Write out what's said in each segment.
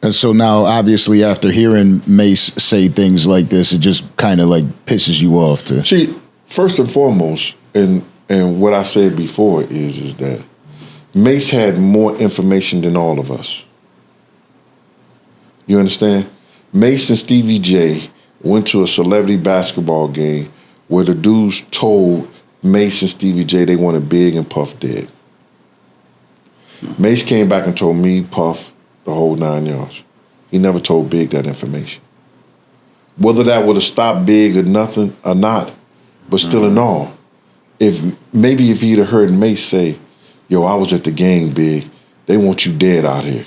And so now, obviously, after hearing Mace say things like this, it just kind of like pisses you off to see. First and foremost, and what I said before is that Mace had more information than all of us. You understand? Mace and Stevie J went to a celebrity basketball game where the dudes told Mace and Stevie J they wanted Big and Puff dead. Mace came back and told me, Puff, the whole 9 yards. He never told Big that information. Whether that would have stopped Big or nothing or not, but still in all, if he'd have heard Mace say, yo, I was at the game, Big, they want you dead out here.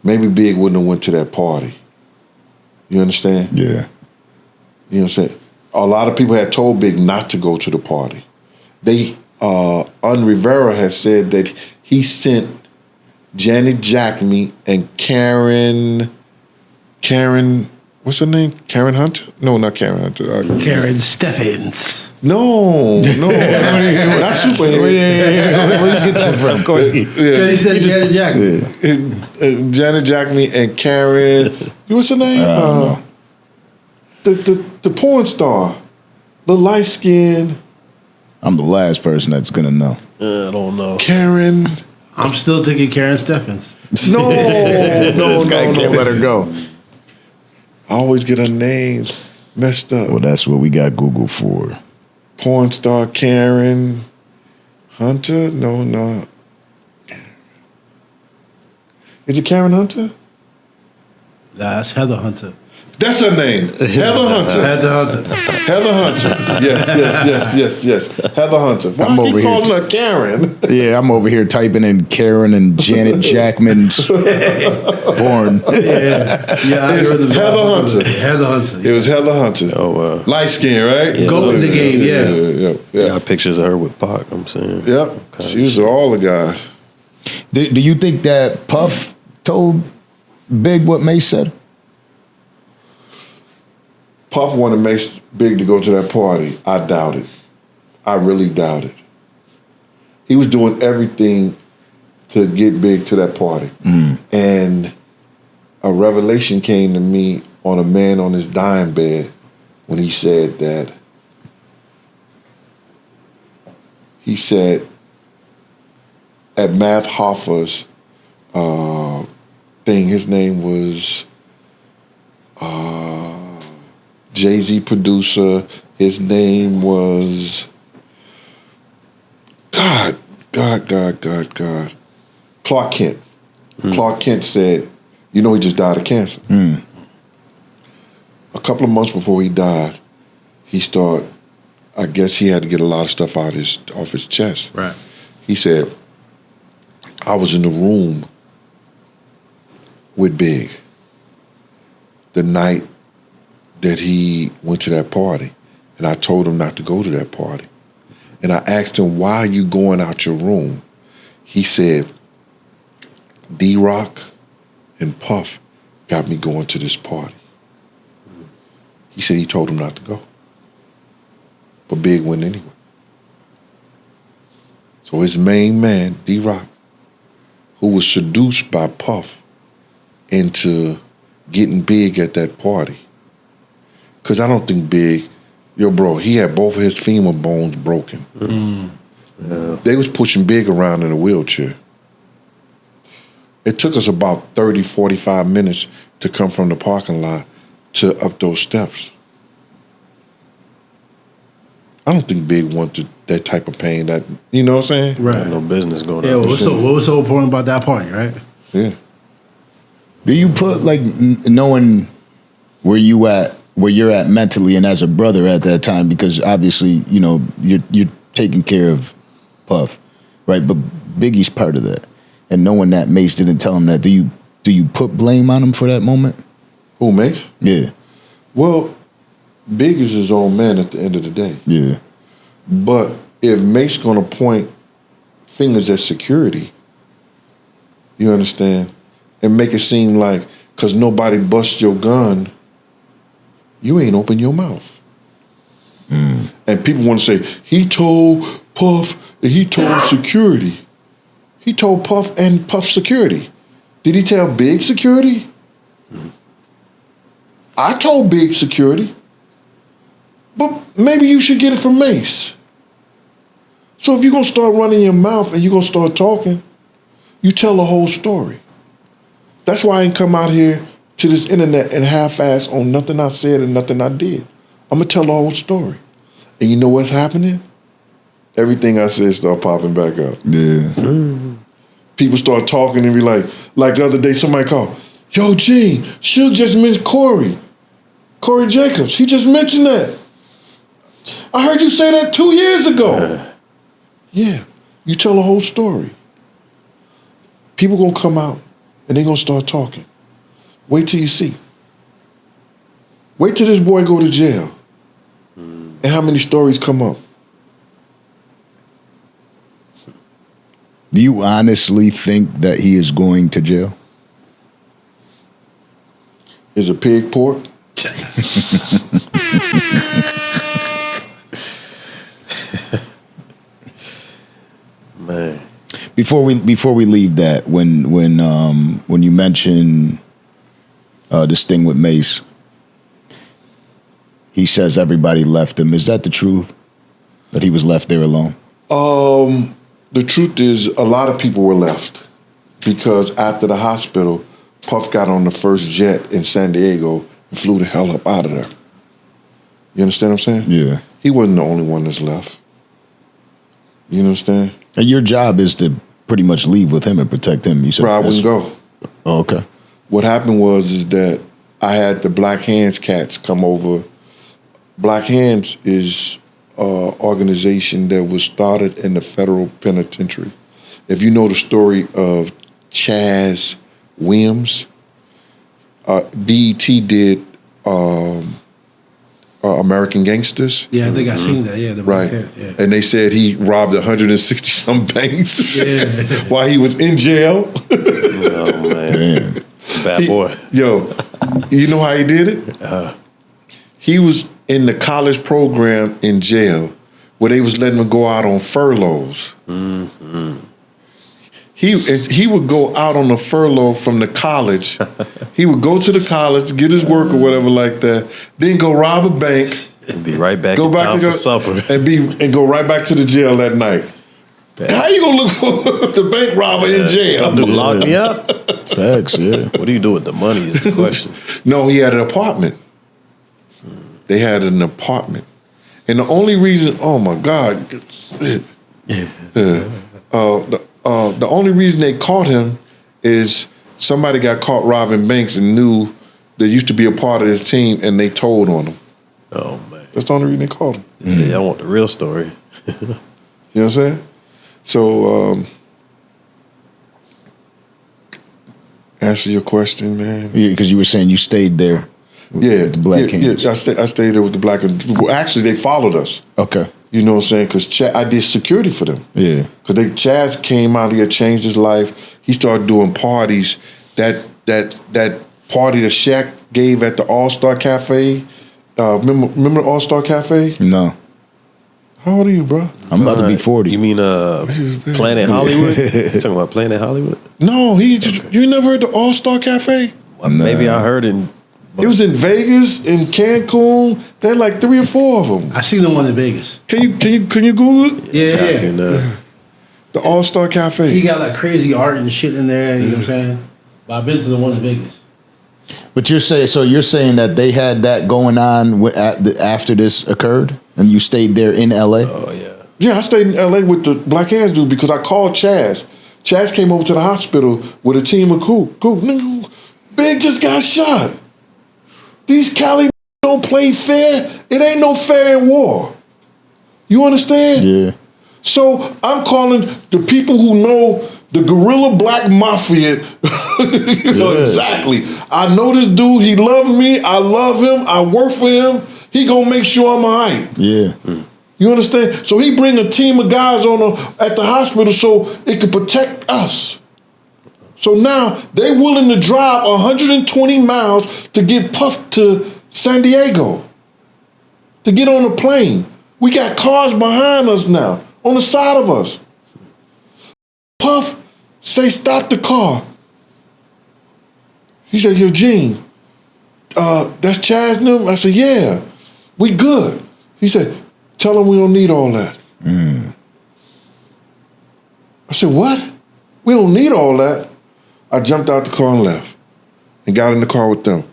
Maybe Big wouldn't have went to that party. You understand? Yeah. You know what I'm saying? A lot of people had told Big not to go to the party. Rivera has said that he sent Janet Jackme and Karen, what's her name? Karen Hunter? No, not Karen Hunter. Karen Steffens. No. Not superhero. Where you get that from? Of course. He said Janet Jackme. Janet Jackme and Karen, what's her name? The porn star. The light skin. I'm the last person that's gonna know. I don't know. Karen. I'm still thinking Karen Steffens. No. This guy can't let her go. I always get her name messed up. Well, that's what we got Google for. Porn star Karen Hunter? No. Is it Karen Hunter? Nah, that's Heather Hunter. That's her name. Heather Hunter. Heather Hunter. Yes. Heather Hunter. Why I'm I keep over calling here her Karen? Yeah, I'm over here typing in Karen and Janet Jackman's porn. Yeah, It's Heather Hunter. Heather Hunter. It was Heather Hunter. Oh, wow. Light skin, right? Yeah. Go in the game, yeah. Got pictures of her with Pac, I'm saying. Yep. These are all the guys. Do you think that Puff told Big what Mace said? Puff wanted Mace Big to go to that party. I doubt it. I really doubt it. He was doing everything to get Big to that party. And a revelation came to me on a man on his dying bed when he said that. He said at Math Hoffa's thing, his name was Jay-Z producer. His name was God. Clark Kent. Clark Kent said, he just died of cancer. A couple of months before he died, I guess he had to get a lot of stuff off his chest. Right. He said, I was in the room with Big the night that he went to that party, and I told him not to go to that party. And I asked him, why are you going out your room? He said, D-Rock and Puff got me going to this party. He said he told him not to go. But Big went anyway. So his main man, D-Rock, who was seduced by Puff into getting Big at that party. Because I don't think Big, bro, he had both of his femur bones broken. Yeah. They was pushing Big around in a wheelchair. It took us about 30, 45 minutes to come from the parking lot to up those steps. I don't think Big wanted that type of pain. That, you know what I'm saying? Right. No business going on. Yeah, what was so important about that party, right? Yeah. Do you put knowing where you're at mentally and as a brother at that time, because obviously you're taking care of Puff, right? But Biggie's part of that, and knowing that Mace didn't tell him that, do you put blame on him for that moment? Who, Mace? Yeah. Well, Big is his own man at the end of the day. Yeah. But if Mace gonna point fingers at security, you understand, and make it seem like because nobody busts your gun, you ain't open your mouth. And people want to say, he told Puff and he told security. He told Puff and Puff security. Did he tell Big Security? I told Big Security. But maybe you should get it from Mace. So if you're going to start running your mouth and you're going to start talking, you tell the whole story. That's why I ain't come out here to this internet and half-ass on nothing I said and nothing I did. I'm going to tell the whole story. And you know what's happening? Everything I said start popping back up. Yeah. People start talking and be like the other day somebody called, yo, Gene, Suge just mentioned Corey Jacobs. He just mentioned that. I heard you say that 2 years ago. Yeah, you tell the whole story. People gonna come out and they gonna start talking. Wait till you see. Wait till this boy go to jail. And how many stories come up. Do you honestly think that he is going to jail? Is a pig pork? Man. Before we leave that, when you mention this thing with Mace, he says everybody left him. Is that the truth? That he was left there alone? The truth is a lot of people were left because after the hospital, Puff got on the first jet in San Diego and flew the hell up out of there. You understand what I'm saying? Yeah. He wasn't the only one that's left. You understand? And your job is to pretty much leave with him and protect him. You said Bro, I wouldn't go. Oh, okay. What happened was that I had the Black Hands cats come over. Black Hands is an organization that was started in the federal penitentiary. If you know the story of Chaz Williams, BET did American Gangsters. Yeah, I think I seen that. Yeah, the Right. yeah. And they said he robbed 160-some banks while he was in jail. Oh, man. Bad boy. Yo, you know how he did it? He was in the college program in jail where they was letting him go out on furloughs. Mm-hmm. He would go out on a furlough from the college. He would go to the college, get his work or whatever like that, then go rob a bank. And be right back in time for supper. And go right back to the jail that night. How you gonna look for the bank robber in jail? Dude, lock me up. Facts, yeah. What do you do with the money is the question. No, he had an apartment. They had an apartment. And the only reason, oh my God, the only reason they caught him is somebody got caught robbing banks and knew there used to be a part of his team and they told on him. Oh, man. That's the only reason they caught him. See, I want the real story. You know what I'm saying? So, answer your question, man. Yeah, because you were saying you stayed there. With the Black Hands. Yeah, I stayed there with the Black Hands. Well, actually, they followed us. Okay. You know what I'm saying? Because I did security for them. Yeah. Because Chaz came out here, changed his life. He started doing parties. That party that Shaq gave at the All-Star Cafe. Remember the All-Star Cafe? No. How old are you, bro? I'm about to be 40. You mean Planet Hollywood? You talking about Planet Hollywood? No, you never heard the All-Star Cafe? Well, maybe I heard it. It was in Vegas, in Cancun. They had like 3 or 4 of them. I seen the one in Vegas. Can you Google it? Yeah. The All-Star Cafe. He got like crazy art and shit in there. You know what I'm saying? But I've been to the one in Vegas. But you're saying that they had that going on after this occurred, and you stayed there in LA? Oh, yeah. Yeah, I stayed in LA with the Black Hands dude because I called Chaz. Chaz came over to the hospital with a team of cool. Nigga, Big just got shot. These Cali don't play fair. It ain't no fair in war. You understand? Yeah. So I'm calling the people who know the guerrilla black mafia. You know exactly. I know this dude. He love me. I love him. I work for him. He gonna make sure I'm all right. Yeah. You understand? So he bring a team of guys at the hospital so it could protect us. So now they willing to drive 120 miles to get Puff to San Diego, to get on a plane. We got cars behind us now, on the side of us. Puff say stop the car. He said, yo, Gene, that's Chaz and them? I said, yeah, we good. He said, tell them we don't need all that. I said, what? We don't need all that. I jumped out the car and left and got in the car with them.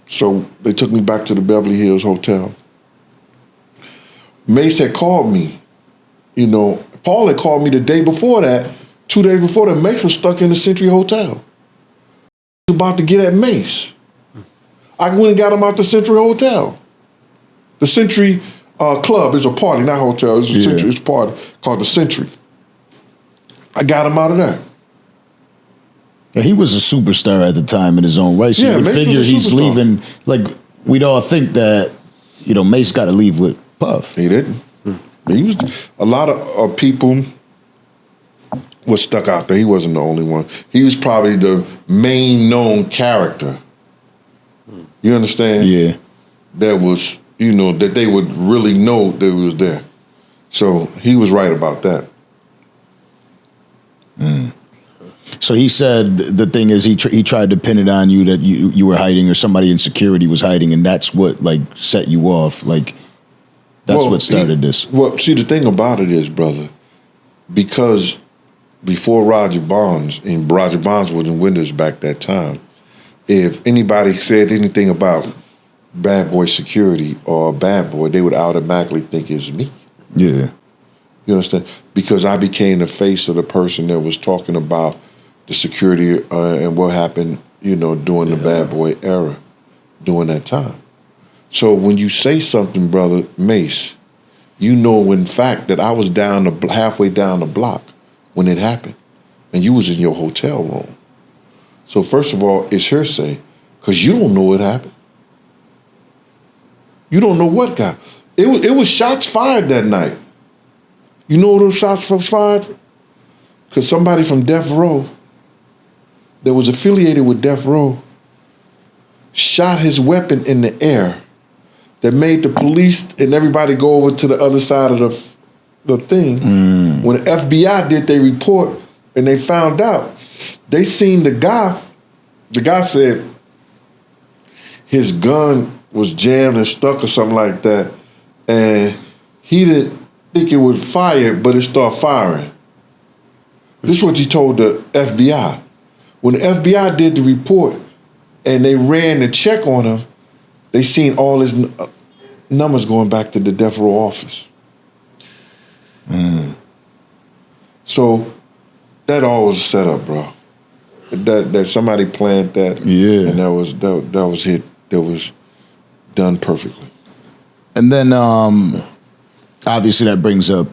So they took me back to the Beverly Hills Hotel. Mace had called me. You know, Paul had called me the day before that, 2 days before that. Mace was stuck in the Century Hotel. He was about to get at Mace. I went and got him out the Century Hotel. The Century Club is a party, not hotel. It's a Century. It's a party called the Century. I got him out of there. He was a superstar at the time in his own right. So you would figure he's leaving. Like, we'd all think that, you know, Mace got to leave with Puff. He didn't. He was. A lot of people was stuck out there. He wasn't the only one. He was probably the main known character. You understand? Yeah. That was, you know, that they would really know that he was there. So he was right about that. So he said the thing is he tried to pin it on you that you were hiding or somebody in security was hiding, and that's what like set you off. Like that's what started this. Well, see, the thing about it is, brother, because before Roger Bonds, and Roger Bonds wasn't with us back that time, if anybody said anything about bad boy security or bad boy, they would automatically think it's me. Yeah. You understand? Because I became the face of the person that was talking about the security and what happened, you know, during the bad boy era, during that time. So when you say something, brother Mace, you know in fact that I was halfway down the block when it happened, and you was in your hotel room. So first of all, it's hearsay, because you don't know what happened. You don't know what got. It was shots fired that night. You know those shots was fired? Because somebody from Death Row that was affiliated with Death Row shot his weapon in the air that made the police and everybody go over to the other side of the thing. When the FBI did their report and they found out, they seen the guy said his gun was jammed and stuck or something like that, and he didn't think it would fire, but it started firing. This is what he told the FBI. When the FBI did the report and they ran the check on him, they seen all his numbers going back to the death row office. So that all was set up, bro. That somebody planned that, and that was hit. That was done perfectly. And then obviously that brings up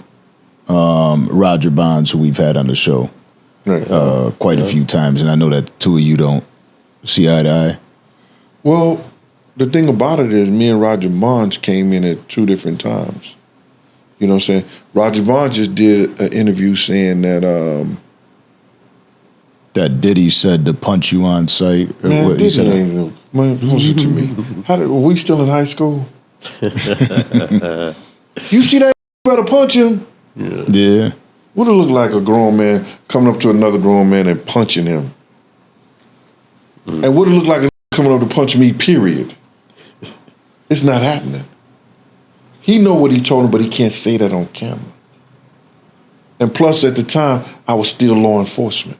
Roger Bonds, who we've had on the show quite a few times, and I know that two of you don't see eye to eye. Well, the thing about it is me and Roger Bonds came in at two different times. You know what I'm saying? Roger Bonds just did an interview saying that that Diddy said to punch you on sight. Man, what, Diddy ain't listen to me. Were we still in high school? You see that better punch him? Yeah. Would it look like a grown man coming up to another grown man and punching him? And would it look like a coming up to punch me, period? It's not happening. He know what he told him, but he can't say that on camera. And plus, at the time, I was still law enforcement.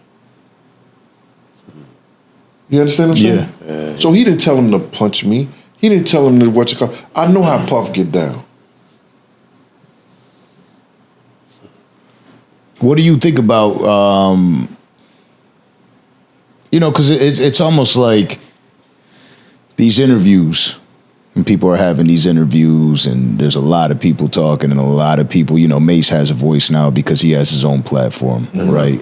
You understand what I'm saying? Yeah. So he didn't tell him to punch me. He didn't tell him to what you call. I know how Puff get down. What do you think about, because it's almost like these interviews, and people are having these interviews, and there's a lot of people talking, and a lot of people, Mace has a voice now because he has his own platform, right?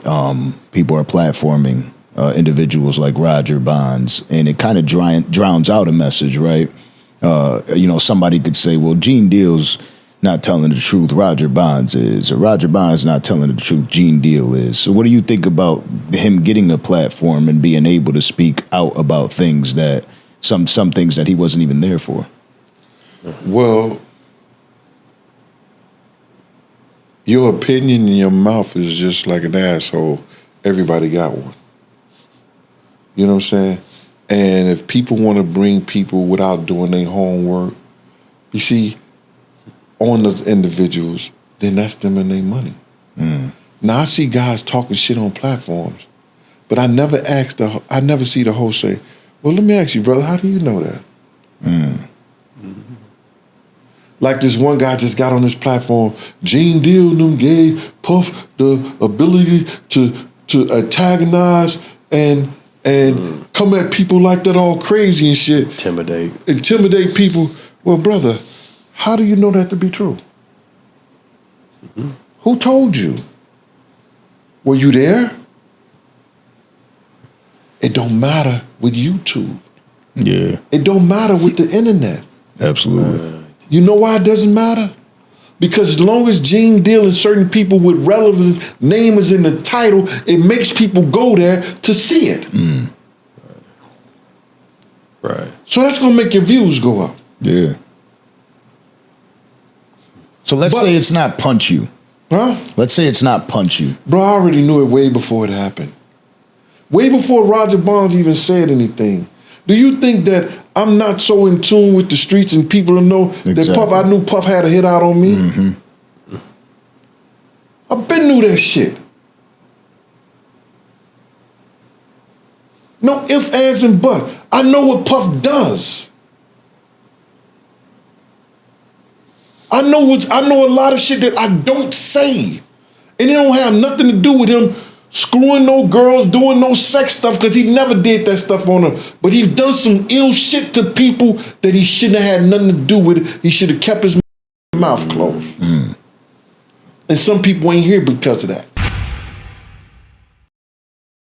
People are platforming individuals like Roger Bonds, and it kind of drowns out a message, right? Somebody could say, well, Gene Deal's not telling the truth, Roger Bonds is, or Roger Bonds not telling the truth, Gene Deal is. So what do you think about him getting a platform and being able to speak out about things that, some things that he wasn't even there for? Well, your opinion in your mouth is just like an asshole. Everybody got one. You know what I'm saying? And if people want to bring people without doing their homework, you see, on the individuals, then that's them and their money. Now I see guys talking shit on platforms, but I never see the host say, well, let me ask you, brother, how do you know that? Like this one guy just got on this platform, Gene Deal them gave Puff the ability to antagonize and come at people like that all crazy and shit. Intimidate people. Well, brother, how do you know that to be true? Who told you? Were you there? It don't matter with YouTube. Yeah. It don't matter with the internet. Absolutely. You know why it doesn't matter? Because as long as Gene Deal and certain people with relevance, name is in the title, it makes people go there to see it. Right. So that's gonna make your views go up. Yeah. So let's say it's not punch you. Huh? Let's say it's not punch you. Bro, I already knew it way before it happened. Way before Roger Bonds even said anything. Do you think that I'm not so in tune with the streets and people to know that Puff, I knew Puff had a hit out on me? I've been knew that shit. No ifs, ands, and buts. I know what Puff does. I know a lot of shit that I don't say. And it don't have nothing to do with him screwing no girls, doing no sex stuff, because he never did that stuff on her. But he's done some ill shit to people that he shouldn't have had nothing to do with it. He should have kept his mouth closed. And some people ain't here because of that.